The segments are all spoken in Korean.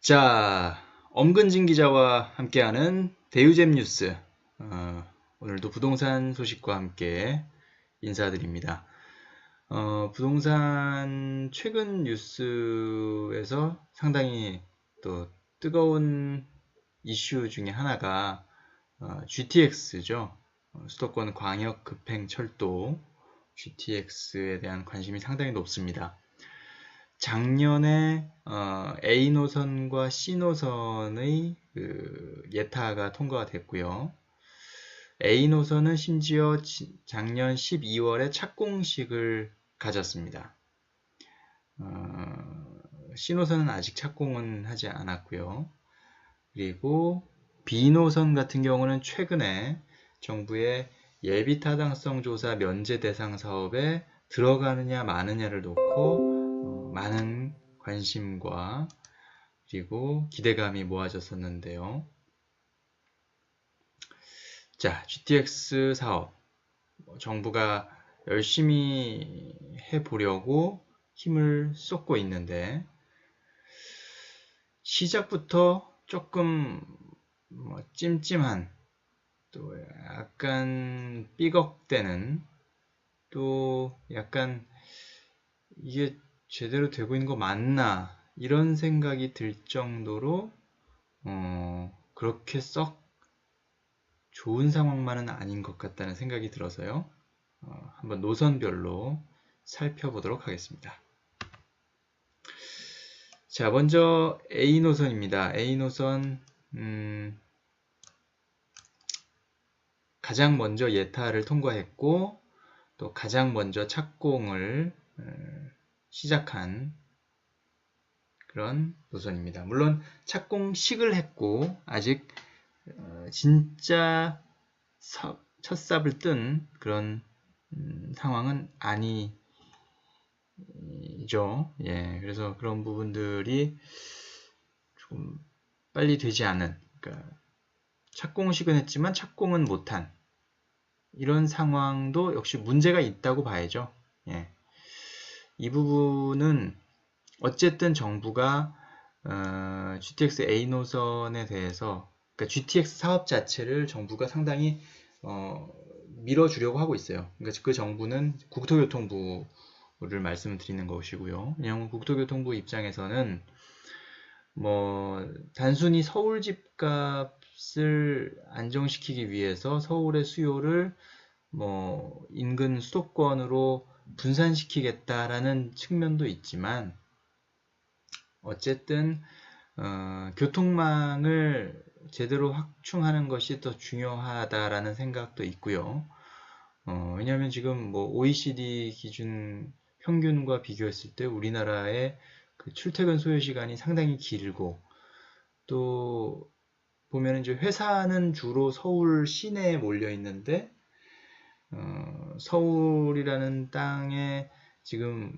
자, 엄근진 기자와 함께하는 대유잼 뉴스. 오늘도 부동산 소식과 함께 인사드립니다. 부동산 최근 뉴스에서 상당히 또 뜨거운 이슈 중에 하나가 GTX죠. 수도권 광역급행철도 GTX에 대한 관심이 상당히 높습니다. 작년에 A노선과 C노선의 예타가 통과가 됐고요. A노선은 심지어 작년 12월에 착공식을 가졌습니다. C노선은 아직 착공은 하지 않았고요. 그리고 B노선 같은 경우는 최근에 정부의 예비타당성 조사 면제 대상 사업에 들어가느냐 마느냐를 놓고 많은 관심과 그리고 기대감이 모아졌었는데요. 자, GTX 사업 정부가 열심히 해보려고 힘을 쏟고 있는데 시작부터 조금 찜찜한 또 약간 삐걱대는 또 약간 이게 제대로 되고 있는 거 맞나 이런 생각이 들 정도로 그렇게 썩 좋은 상황만은 아닌 것 같다는 생각이 들어서요. 한번 노선별로 살펴보도록 하겠습니다. 자, 먼저 A노선입니다. A노선 가장 먼저 예타를 통과했고 또 가장 먼저 착공을 시작한 그런 노선입니다. 물론 착공식을 했고 아직 진짜 첫 삽을 뜬 그런 상황은 아니죠. 예, 그래서 그런 부분들이 조금 빨리 되지 않은, 그러니까 착공식은 했지만 착공은 못한 이런 상황도 역시 문제가 있다고 봐야죠. 예. 이 부분은 어쨌든 정부가 GTX A 노선에 대해서 그러니까 GTX 사업 자체를 정부가 상당히 밀어주려고 하고 있어요. 그러니까 그 정부는 국토교통부를 말씀을 드리는 것이고요. 왜냐하면 국토교통부 입장에서는 뭐 단순히 서울 집값을 안정시키기 위해서 서울의 수요를 뭐 인근 수도권으로 분산시키겠다라는 측면도 있지만 어쨌든 교통망을 제대로 확충하는 것이 더 중요하다라는 생각도 있고요. 왜냐하면 지금 뭐 OECD 기준 평균과 비교했을 때 우리나라의 그 출퇴근 소요 시간이 상당히 길고 또 보면 이제 회사는 주로 서울 시내에 몰려 있는데 서울이라는 땅에 지금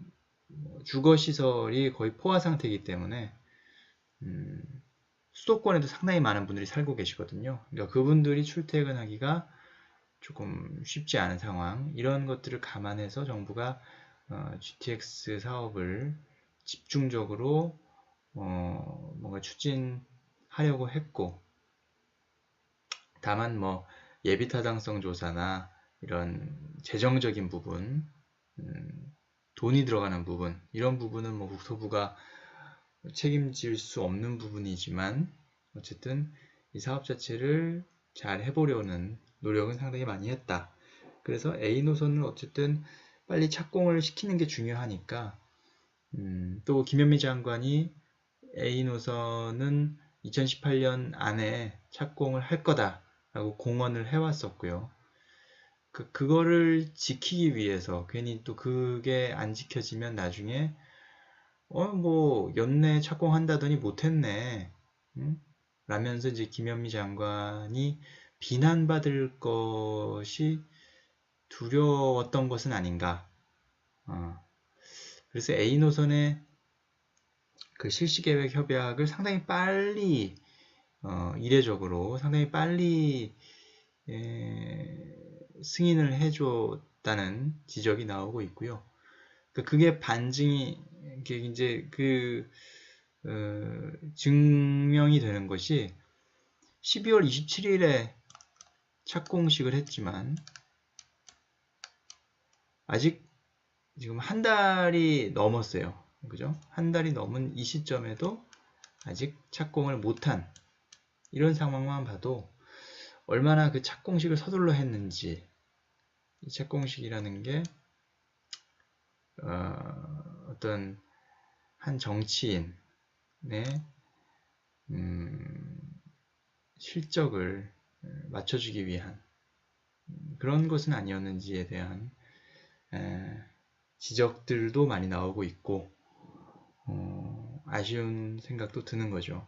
주거시설이 거의 포화 상태이기 때문에 수도권에도 상당히 많은 분들이 살고 계시거든요. 그러니까 그분들이 출퇴근하기가 조금 쉽지 않은 상황, 이런 것들을 감안해서 정부가 GTX 사업을 집중적으로 뭔가 추진하려고 했고, 다만 뭐 예비타당성 조사나 이런 재정적인 부분, 돈이 들어가는 부분, 이런 부분은 뭐 국토부가 책임질 수 없는 부분이지만 어쨌든 이 사업 자체를 잘 해보려는 노력은 상당히 많이 했다. 그래서 A 노선을 어쨌든 빨리 착공을 시키는 게 중요하니까 또 김현미 장관이 A 노선은 2018년 안에 착공을 할 거다라고 공언을 해왔었고요. 그거를 지키기 위해서 괜히 또 그게 안 지켜지면 나중에 뭐 연내 착공한다더니 못했네 라면서 이제 김현미 장관이 비난받을 것이 두려웠던 것은 아닌가. 그래서 A 노선의 그 실시계획 협약을 상당히 빨리 이례적으로 상당히 빨리 승인을 해줬다는 지적이 나오고 있고요. 그게 반증이 이제 그 증명이 되는 것이 12월 27일에 착공식을 했지만 아직 지금 한 달이 넘었어요. 그죠? 한 달이 넘은 이 시점에도 아직 착공을 못한 이런 상황만 봐도 얼마나 그 착공식을 서둘러 했는지, 이 착공식이라는 게 어떤 한 정치인의 실적을 맞춰주기 위한 그런 것은 아니었는지에 대한 지적들도 많이 나오고 있고 아쉬운 생각도 드는 거죠.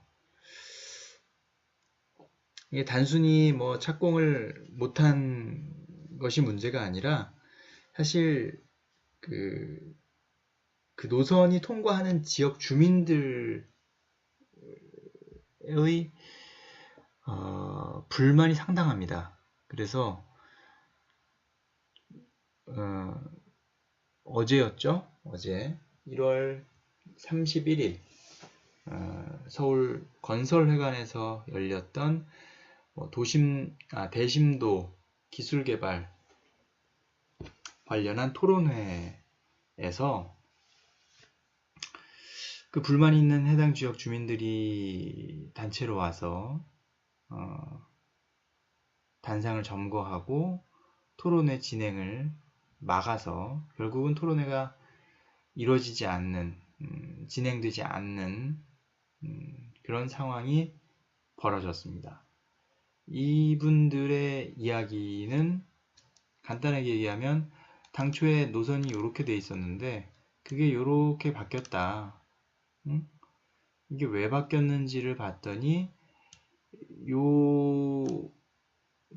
이게 단순히 뭐 착공을 못한 것이 문제가 아니라 사실 그 노선이 통과하는 지역 주민들의 불만이 상당합니다. 그래서 어제였죠? 어제 1월 31일 서울 건설회관에서 열렸던 대심도 기술개발 관련한 토론회에서 그 불만이 있는 해당 지역 주민들이 단체로 와서 단상을 점거하고 토론회 진행을 막아서 결국은 토론회가 이루어지지 않는, 진행되지 않는 그런 상황이 벌어졌습니다. 이분들의 이야기는 간단하게 얘기하면 당초에 노선이 이렇게 돼 있었는데 그게 이렇게 바뀌었다. 이게 왜 바뀌었는지를 봤더니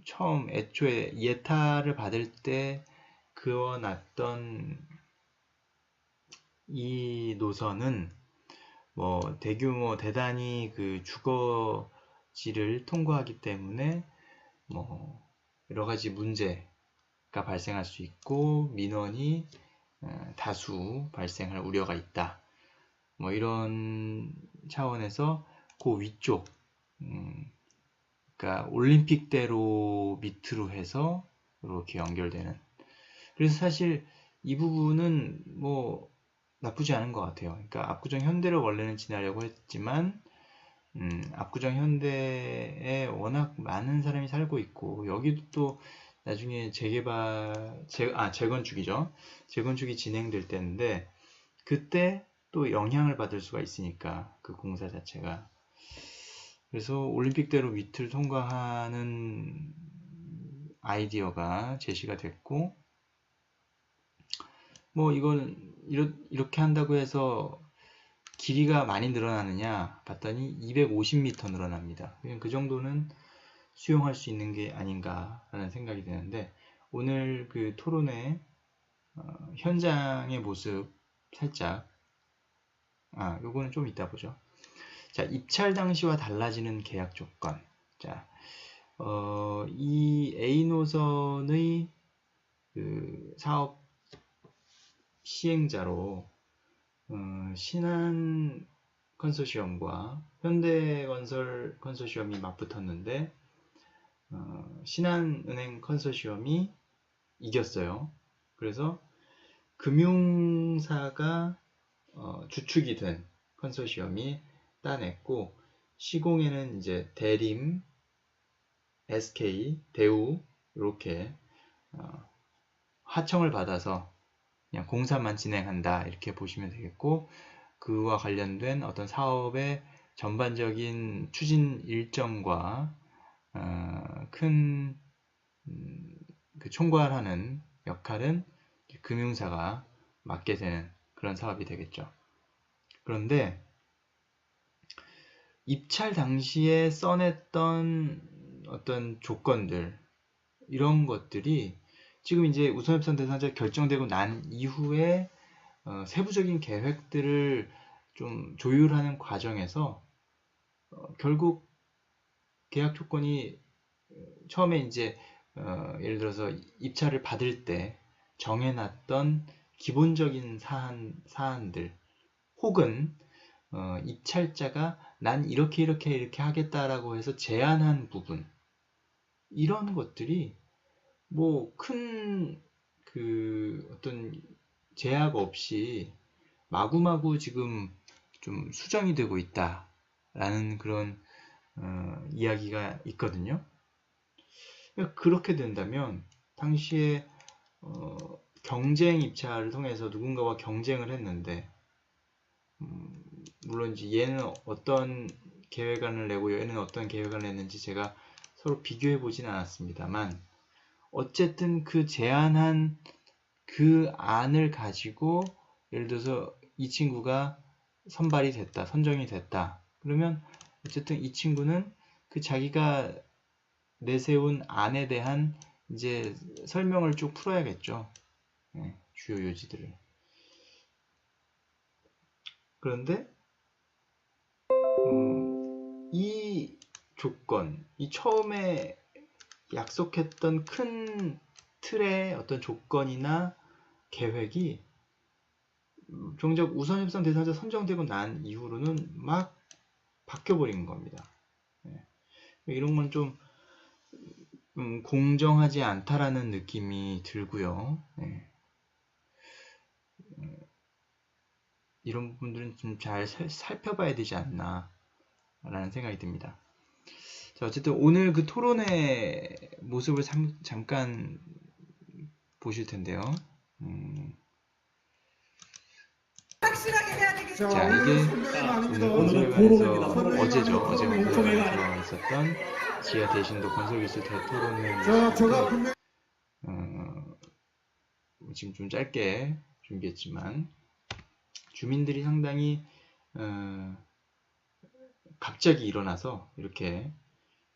처음 애초에 예타를 받을 때 그어놨던 이 노선은 뭐 대규모 대단히 그 주거지를 통과하기 때문에 뭐 여러 가지 문제가 발생할 수 있고 민원이 다수 발생할 우려가 있다. 뭐 이런 차원에서 그 위쪽, 그러니까 올림픽대로 밑으로 해서 이렇게 연결되는. 그래서 사실 이 부분은 뭐 나쁘지 않은 것 같아요. 그러니까 압구정 현대를 원래는 지나려고 했지만 압구정 현대에 워낙 많은 사람이 살고 있고 여기도 또 나중에 재건축이죠. 재건축이 진행될 때인데 그때 또 영향을 받을 수가 있으니까 그 공사 자체가. 그래서 올림픽대로 밑을 통과하는 아이디어가 제시가 됐고 뭐 이건 이렇게 한다고 해서 길이가 많이 늘어나느냐 봤더니 250m 늘어납니다. 그냥 그 정도는 수용할 수 있는 게 아닌가 라는 생각이 드는데 오늘 그 토론회 현장의 모습 살짝 요거는 좀 이따 보죠. 자, 입찰 당시와 달라지는 계약 조건. 자, 이 A 노선의 그 사업 시행자로 신한 컨소시엄과 현대건설 컨소시엄이 맞붙었는데 신한은행 컨소시엄이 이겼어요. 그래서 금융사가 주축이 된 컨소시엄이 따냈고 시공에는 이제 대림, SK, 대우 이렇게 하청을 받아서 그냥 공사만 진행한다 이렇게 보시면 되겠고 그와 관련된 어떤 사업의 전반적인 추진 일정과 큰 그 총괄하는 역할은 금융사가 맡게 되는 그런 사업이 되겠죠. 그런데 입찰 당시에 써냈던 어떤 조건들 이런 것들이 지금 이제 우선협상 대상자 결정되고 난 이후에 세부적인 계획들을 좀 조율하는 과정에서 결국 계약 조건이 처음에 이제 예를 들어서 입찰을 받을 때 정해놨던 기본적인 사안들 혹은 입찰자가 난 이렇게 하겠다라고 해서 제안한 부분, 이런 것들이 뭐 큰 어떤 제약 없이 마구마구 지금 좀 수정이 되고 있다라는 그런 이야기가 있거든요. 그러니까 그렇게 된다면 당시에 경쟁 입찰을 통해서 누군가와 경쟁을 했는데, 물론 이제 얘는 어떤 계획안을 내고 얘는 어떤 계획안을 냈는지 제가 서로 비교해 보진 않았습니다만, 어쨌든 그 제안한 그 안을 가지고 예를 들어서 이 친구가 선발이 됐다, 선정이 됐다. 그러면 어쨌든 이 친구는 그 자기가 내세운 안에 대한 이제 설명을 쭉 풀어야겠죠. 네, 주요 요지들을. 그런데 이 조건, 이 처음에 약속했던 큰 틀의 어떤 조건이나 계획이 정작 우선협상 대상자 선정되고 난 이후로는 막 바뀌어버린 겁니다. 네. 이런 건 좀 공정하지 않다라는 느낌이 들고요. 네. 이런 부분들은 좀 잘 살펴봐야 되지 않나 라는 생각이 듭니다. 자, 어쨌든 오늘 그 토론의 모습을 잠깐 보실 텐데요. 자, 이게 오늘 건설회관에서 어제죠. 어제 건설회관에 들어와 있었던 지하 대신도 건설기술 대토론회 모습인데, 지금 좀 짧게 준비했지만 주민들이 상당히 갑자기 일어나서 이렇게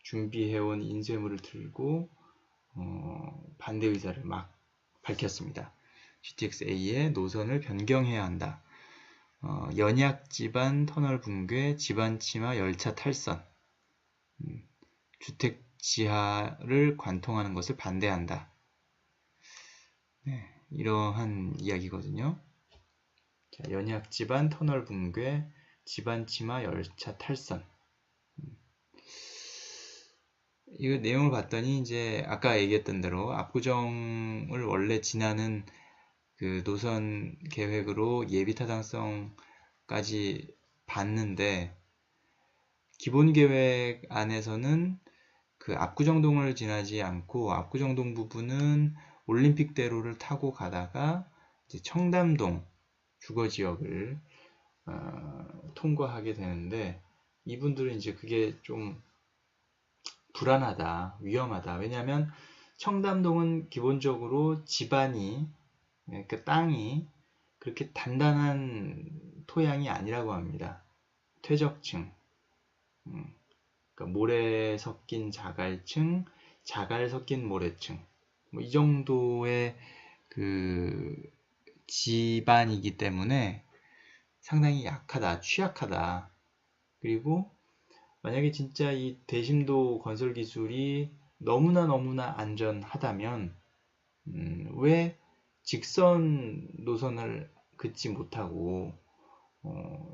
준비해온 인쇄물을 들고 반대 의사를 막 밝혔습니다. GTX-A의 노선을 변경해야 한다. 연약 지반 터널 붕괴, 지반 치마 열차 탈선, 주택 지하를 관통하는 것을 반대한다. 네, 이러한 이야기거든요. 자, 연약 지반 터널 붕괴, 지반 치마 열차 탈선. 이 내용을 봤더니 이제 아까 얘기했던 대로 압구정을 원래 지나는 그 노선 계획으로 예비 타당성까지 봤는데, 기본 계획 안에서는 그 압구정동을 지나지 않고 압구정동 부분은 올림픽대로를 타고 가다가 이제 청담동 주거지역을 통과하게 되는데, 이분들은 이제 그게 좀 불안하다, 위험하다. 왜냐하면 청담동은 기본적으로 지반이, 그러니까 땅이 그렇게 단단한 토양이 아니라고 합니다. 퇴적층, 그러니까 모래 섞인 자갈층, 자갈 섞인 모래층, 뭐 이 정도의 그 지반이기 때문에 상당히 약하다, 취약하다. 그리고 만약에 진짜 이 대심도 건설 기술이 너무나 안전하다면 왜 직선 노선을 긋지 못하고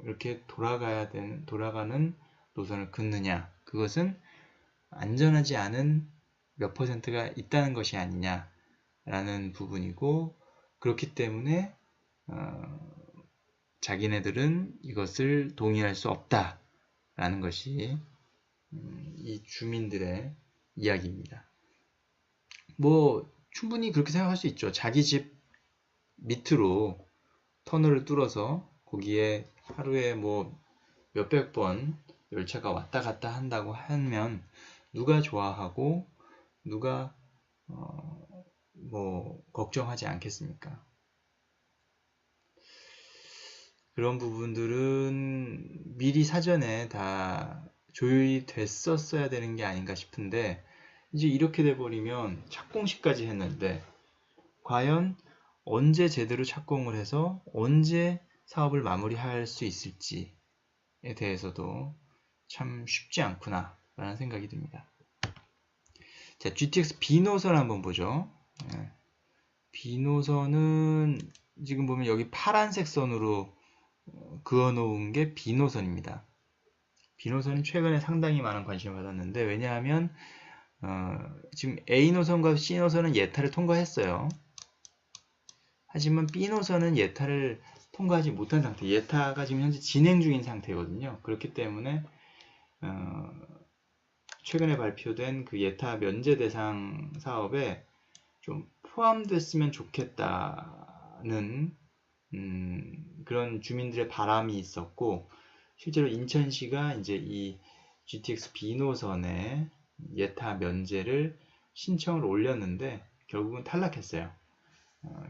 이렇게 돌아가는 노선을 긋느냐? 그것은 안전하지 않은 몇 퍼센트가 있다는 것이 아니냐라는 부분이고, 그렇기 때문에 자기네들은 이것을 동의할 수 없다라는 것이 이 주민들의 이야기입니다. 뭐 충분히 그렇게 생각할 수 있죠. 자기 집 밑으로 터널을 뚫어서 거기에 하루에 뭐 몇백 번 열차가 왔다 갔다 한다고 하면 누가 좋아하고 누가 뭐 걱정하지 않겠습니까? 그런 부분들은 미리 사전에 다 조율이 됐었어야 되는 게 아닌가 싶은데, 이제 이렇게 돼버리면 착공식까지 했는데 과연 언제 제대로 착공을 해서 언제 사업을 마무리할 수 있을지에 대해서도 참 쉽지 않구나 라는 생각이 듭니다. 자, GTX B노선 한번 보죠. B노선은 지금 보면 여기 파란색 선으로 그어놓은 게 B노선입니다. B노선은 최근에 상당히 많은 관심을 받았는데, 왜냐하면 지금 A노선과 C노선은 예타를 통과했어요. 하지만 B노선은 예타를 통과하지 못한 상태, 예타가 지금 현재 진행 중인 상태거든요. 그렇기 때문에 최근에 발표된 그 예타 면제 대상 사업에 좀 포함됐으면 좋겠다는 그런 주민들의 바람이 있었고, 실제로 인천시가 이제 이 GTX B노선에 예타 면제를 신청을 올렸는데 결국은 탈락했어요.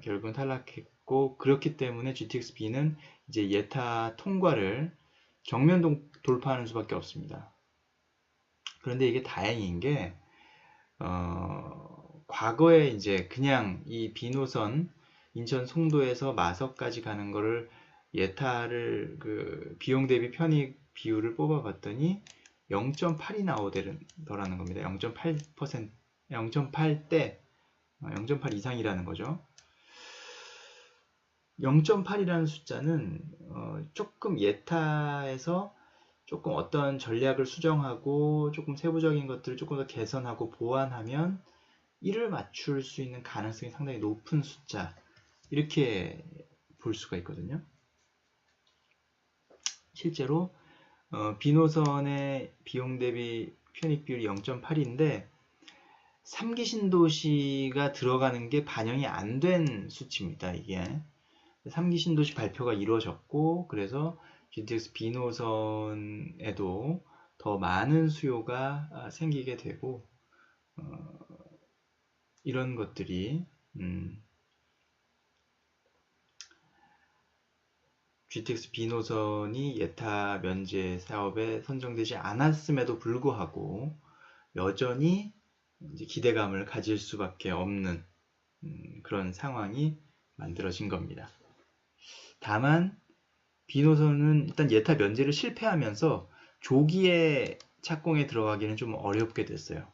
결국은 탈락했고, 그렇기 때문에 GTX B는 이제 예타 통과를 정면 돌파하는 수밖에 없습니다. 그런데 이게 다행인 게 과거에 이제 그냥 이 B노선 인천 송도에서 마석까지 가는 거를 예타를 그 비용 대비 편익 비율을 뽑아봤더니 0.8이 나오더라는 겁니다. 0.8%, 0.8대 0.8 이상이라는 거죠. 0.8이라는 숫자는 조금 예타에서 조금 어떤 전략을 수정하고 조금 세부적인 것들을 조금 더 개선하고 보완하면 1을 맞출 수 있는 가능성이 상당히 높은 숫자, 이렇게 볼 수가 있거든요. 실제로 B노선의 비용 대비 편익 비율이 0.8인데 3기 신도시가 들어가는 게 반영이 안 된 수치입니다. 이게 3기 신도시 발표가 이루어졌고, 그래서 GTX B노선에도 더 많은 수요가 생기게 되고, 이런 것들이 GTX B노선이 예타 면제 사업에 선정되지 않았음에도 불구하고 여전히 이제 기대감을 가질 수밖에 없는 그런 상황이 만들어진 겁니다. 다만 B노선은 일단 예타 면제를 실패하면서 조기에 착공에 들어가기는 좀 어렵게 됐어요.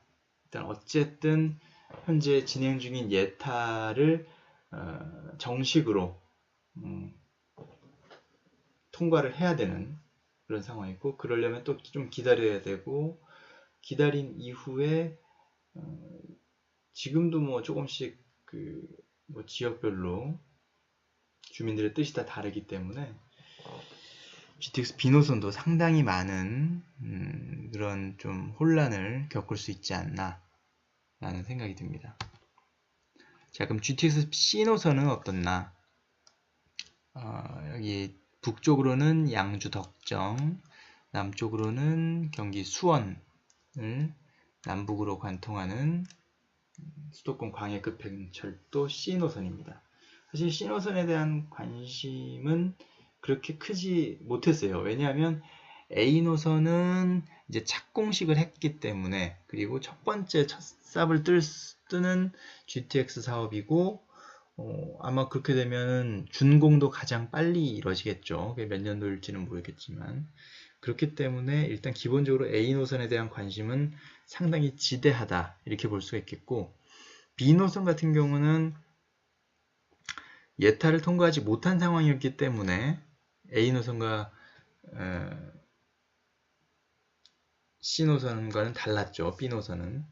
일단 어쨌든 현재 진행 중인 예타를 정식으로 통과를 해야 되는 그런 상황이고, 그러려면 또 좀 기다려야 되고, 기다린 이후에 지금도 뭐 조금씩 뭐 지역별로 주민들의 뜻이 다 다르기 때문에 GTX B노선도 상당히 많은 그런 좀 혼란을 겪을 수 있지 않나 라는 생각이 듭니다. 자, 그럼 GTX C노선은 어떻나? 여기 북쪽으로는 양주 덕정, 남쪽으로는 경기 수원을 남북으로 관통하는 수도권 광해급행철도 C노선입니다. 사실 C노선에 대한 관심은 그렇게 크지 못했어요. 왜냐하면 A노선은 이제 착공식을 했기 때문에, 그리고 첫 번째 첫 삽을 뜨는 GTX 사업이고, 아마 그렇게 되면 준공도 가장 빨리 이루어지겠죠. 몇 년도일지는 모르겠지만, 그렇기 때문에 일단 기본적으로 A노선에 대한 관심은 상당히 지대하다, 이렇게 볼 수가 있겠고, B노선 같은 경우는 예타를 통과하지 못한 상황이었기 때문에 A노선과 C노선과는 달랐죠. B노선은.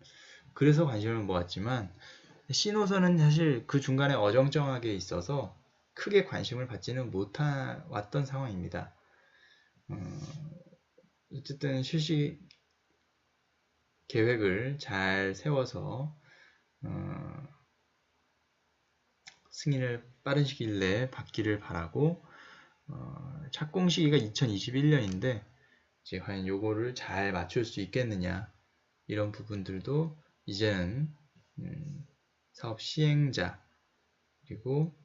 그래서 관심을 모았지만 C노선은 사실 그 중간에 어정쩡하게 있어서 크게 관심을 받지는 못왔던 상황입니다. 어쨌든 실시 계획을 잘 세워서 승인을 빠른 시일 내에 받기를 바라고, 착공 시기가 2021년인데 이제 과연 요거를 잘 맞출 수 있겠느냐, 이런 부분들도 이제는 사업 시행자 그리고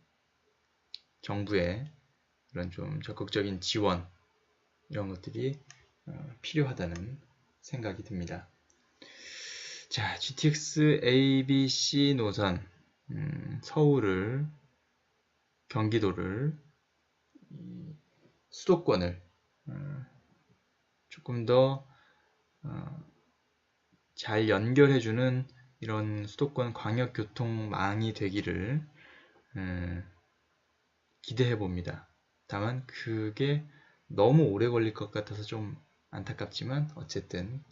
정부의 그런 좀 적극적인 지원, 이런 것들이 필요하다는 생각이 듭니다. 자, GTX ABC 노선, 서울을, 경기도를, 수도권을 조금 더 잘 연결해주는 이런 수도권 광역교통망이 되기를 기대해 봅니다. 다만 그게 너무 오래 걸릴 것 같아서 좀 안타깝지만 어쨌든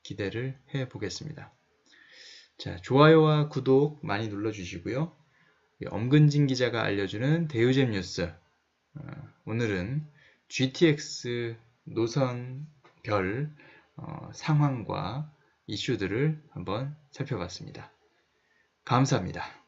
기대를 해 보겠습니다. 자, 좋아요와 구독 많이 눌러주시고요. 엄근진 기자가 알려주는 대우잼 뉴스. 오늘은 GTX 노선별 상황과 이슈들을 한번 살펴봤습니다. 감사합니다.